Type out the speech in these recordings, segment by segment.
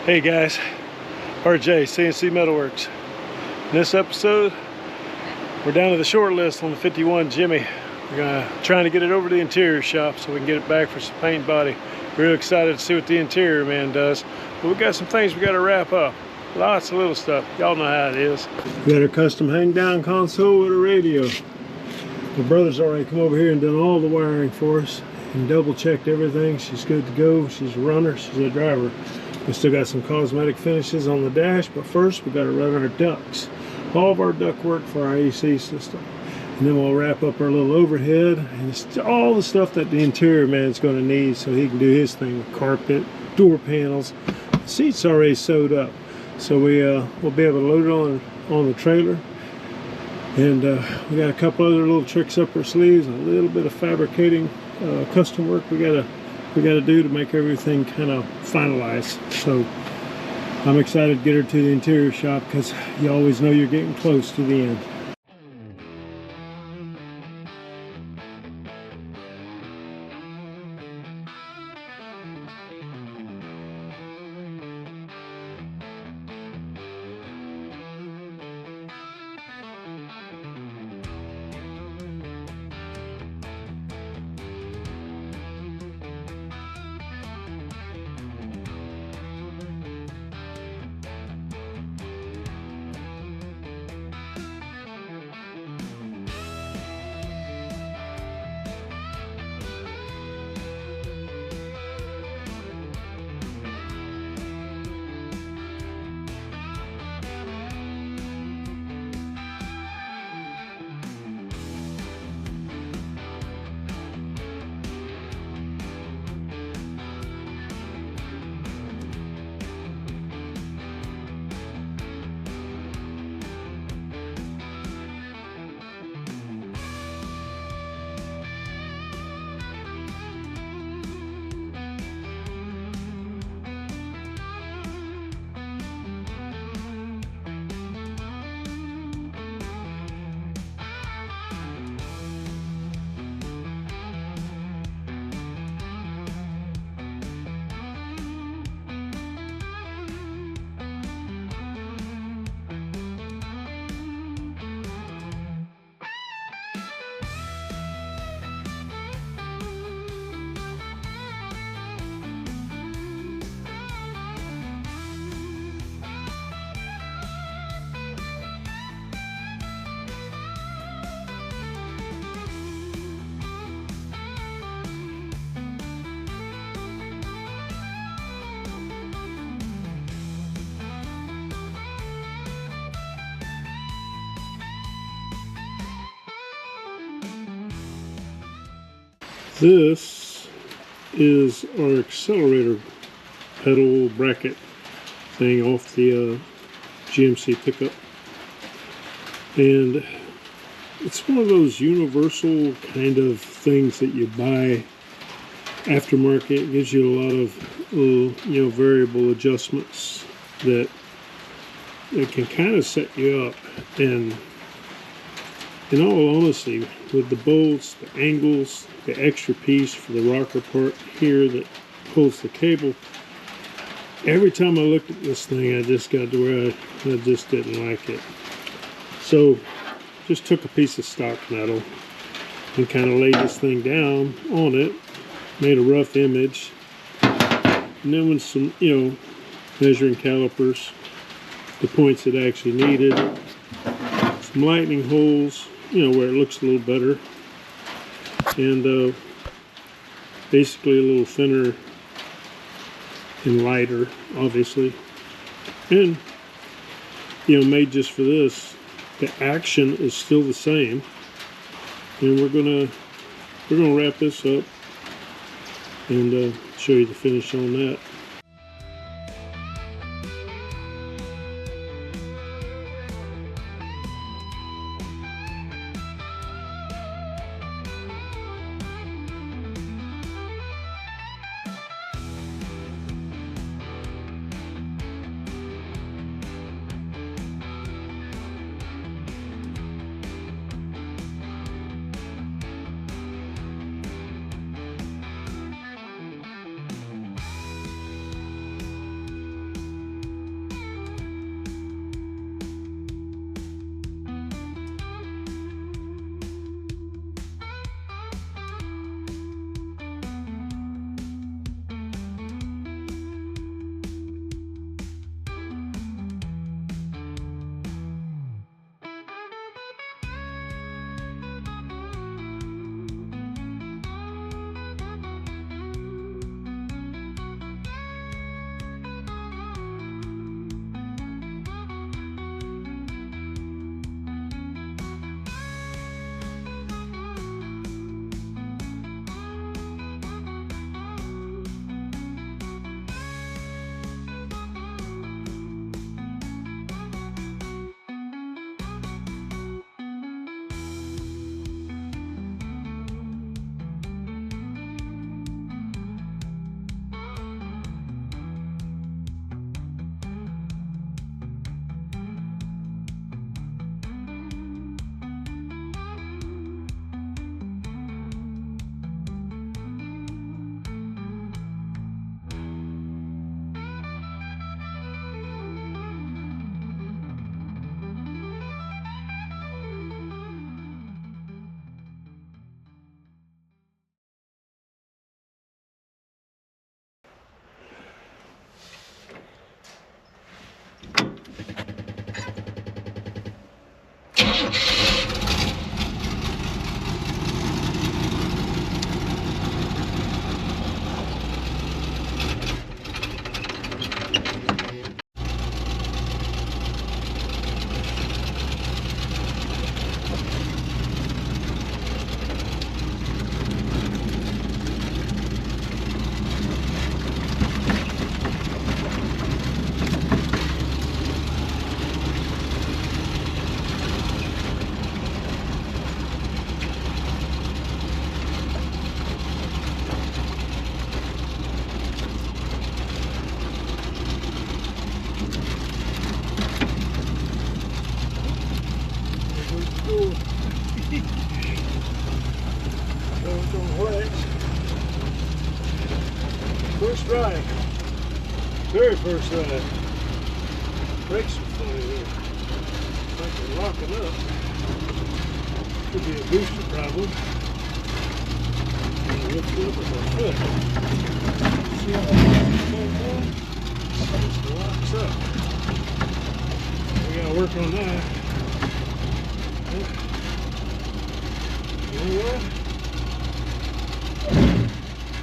Hey guys, RJ, CNC Metalworks. In this episode, we're down to the short list on the 51 Jimmy. We're trying to get it over to the interior shop so we can get it back for some paint and body. Real excited to see what the interior man does. But we got some things we got to wrap up. Lots of little stuff. Y'all know how it is. We got our custom hang down console with a radio. My brother's already come over here and done all the wiring for us and double checked everything. She's good to go. She's a runner. She's a driver. We still got some cosmetic finishes on the dash, but first we got to run our ducts. All of our duct work for our AC system. And then we'll wrap up our little overhead and it's all the stuff that the interior man's going to need so he can do his thing with carpet, door panels. The seat's already sewed up. So we'll be able to load it on the trailer. And we got a couple other little tricks up our sleeves and a little bit of fabricating custom work we gotta do to make everything kind of finalized. So I'm excited to get her to the interior shop because you always know you're getting close to the end. This is our accelerator pedal bracket thing off the GMC pickup, and it's one of those universal kind of things that you buy aftermarket. It gives you a lot of little, variable adjustments that can kind of set you up. And in all honesty, with the bolts, the angles, the extra piece for the rocker part here that pulls the cable, every time I looked at this thing, I just got to where I just didn't like it. So just took a piece of stock metal and kind of laid this thing down on it, made a rough image, and then with some, measuring calipers, the points it actually needed, some lightning holes, where it looks a little better, and basically a little thinner and lighter, obviously, and made just for this. The action is still the same, and we're gonna wrap this up and show you the finish on that. very first ride. Brakes are funny here. Like they're locking up. Could be a booster problem. And lift it up with my foot. See how that just locks up. We gotta work on that. You know what?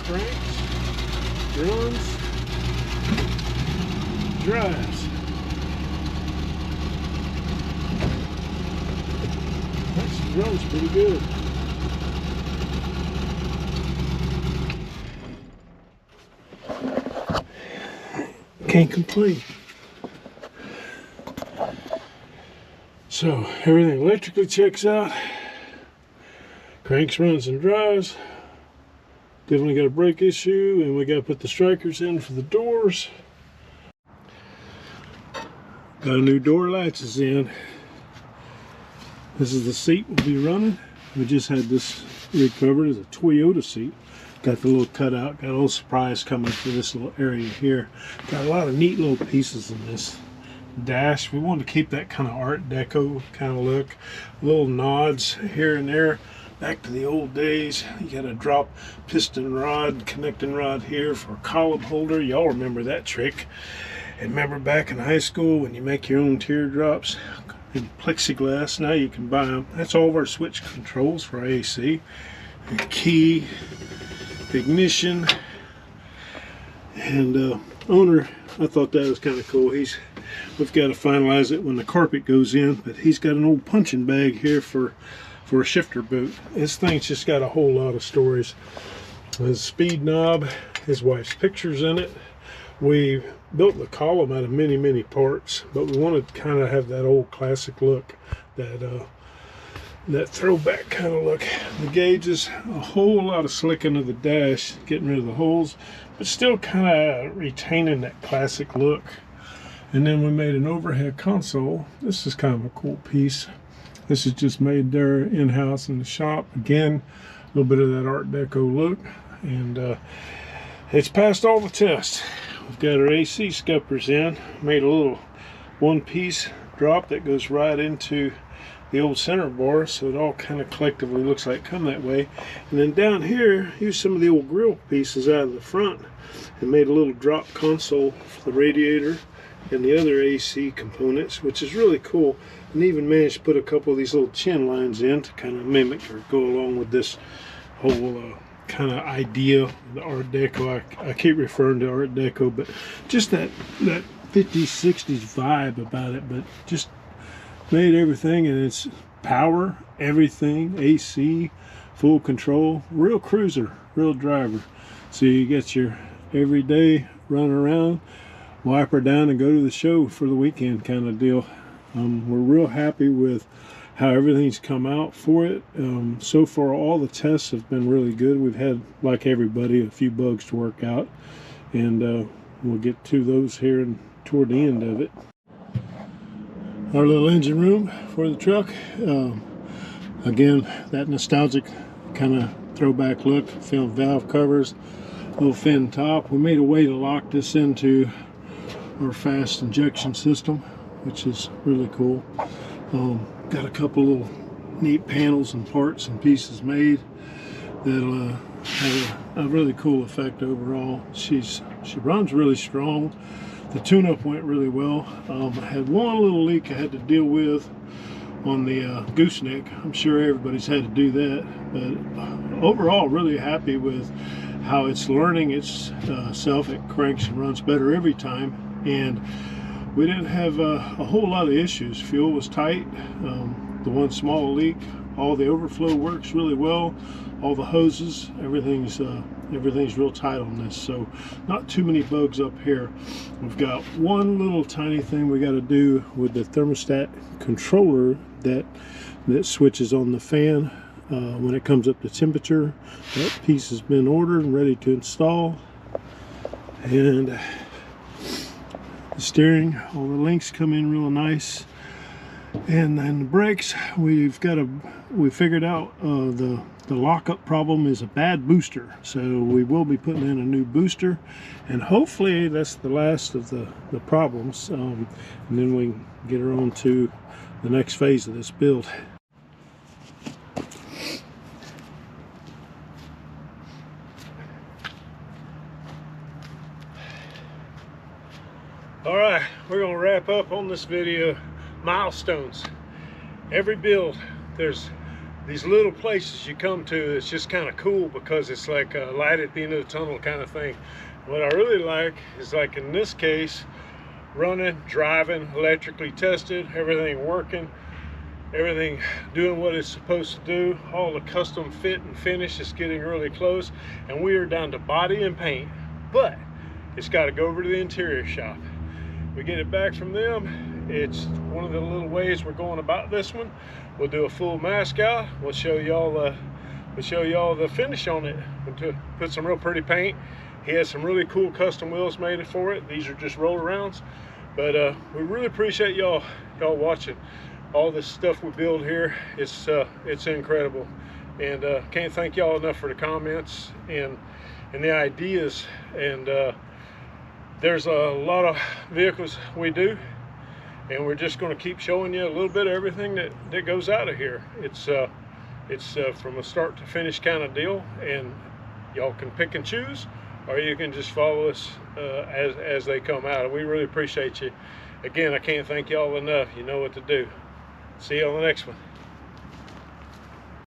Cranks, runs, drives. Actually runs pretty good. Can't complain. So everything electrically checks out. Cranks, runs, and drives. Definitely got a brake issue, and we got to put the strikers in for the doors. Got a new door latches in. This is the seat we'll be running. We just had this recovered as a Toyota seat. Got the little cutout. Got a little surprise coming for this little area here. Got a lot of neat little pieces in this dash. We wanted to keep that kind of Art Deco kind of look. Little nods here and there. Back to the old days. You got a drop piston rod, connecting rod here for a column holder. Y'all remember that trick. And remember back in high school when you make your own teardrops in plexiglass? Now you can buy them. That's all of our switch controls for AC. A key, ignition, and owner, I thought that was kind of cool. We've got to finalize it when the carpet goes in, but he's got an old punching bag here for a shifter boot. This thing's just got a whole lot of stories. His speed knob, his wife's pictures in it. We built the column out of many parts, but we wanted to kind of have that old classic look, that throwback kind of look. The gauges, a whole lot of slicking of the dash, getting rid of the holes, but still kind of retaining that classic look. And then we made an overhead console. This is kind of a cool piece. This is just made there in-house in the shop. Again, a little bit of that Art Deco look. And it's passed all the tests. We've got our AC scuppers in. Made a little one-piece drop that goes right into the old center bar, so it all kind of collectively looks like come that way. And then down here, used some of the old grill pieces out of the front and made a little drop console for the radiator and the other AC components, which is really cool. And even managed to put a couple of these little chin lines in to kind of mimic or go along with this whole kind of idea of the Art Deco. I keep referring to Art Deco, but just that 50s, 60s vibe about it, but just made everything, and it's power, everything, AC, full control, real cruiser, real driver. So you get your everyday run around, wipe her down and go to the show for the weekend kind of deal. We're real happy with how everything's come out for it. So far all the tests have been really good. We've had, like everybody, a few bugs to work out, and we'll get to those here and toward the end of it. Our little engine room for the truck. Again, that nostalgic kind of throwback look. Film valve covers, little fin top. We made a way to lock this into our fast injection system, which is really cool. Got a couple little neat panels and parts and pieces made that'll have a really cool effect overall. She runs really strong. The tune-up went really well. I had one little leak I had to deal with on the gooseneck. I'm sure everybody's had to do that, but overall really happy with how it's learning itself. It cranks and runs better every time, and we didn't have a whole lot of issues. Fuel was tight. The one small leak, all the overflow works really well. All the hoses, everything's real tight on this, so not too many bugs up here. We've got one little tiny thing we got to do with the thermostat controller that switches on the fan when it comes up to temperature. That piece has been ordered and ready to install. And the steering, all the links come in real nice. And then the brakes, we figured out the the lockup problem is a bad booster, so we will be putting in a new booster, and hopefully that's the last of the problems, and then we can get her on to the next phase of this build. All right, we're gonna wrap up on this video. Milestones. Every build, there's these little places you come to. It's just kind of cool because it's like a light at the end of the tunnel kind of thing. What I really like is, like in this case, running, driving, electrically tested, everything working, everything doing what it's supposed to do. All the custom fit and finish is getting really close, and we are down to body and paint, but it's got to go over to the interior shop. We get it back from them. It's one of the little ways we're going about this one. We'll do a full mask out. We'll show y'all the finish on it. We'll put some real pretty paint. He has some really cool custom wheels made for it. These are just roll arounds, but we really appreciate y'all watching all this stuff we build here. It's incredible, and can't thank y'all enough for the comments and the ideas. And there's a lot of vehicles we do, and we're just going to keep showing you a little bit of everything that goes out of here. It's from a start to finish kind of deal, and y'all can pick and choose, or you can just follow us as they come out. We really appreciate you. Again, I can't thank y'all enough. You know what to do. See you on the next one.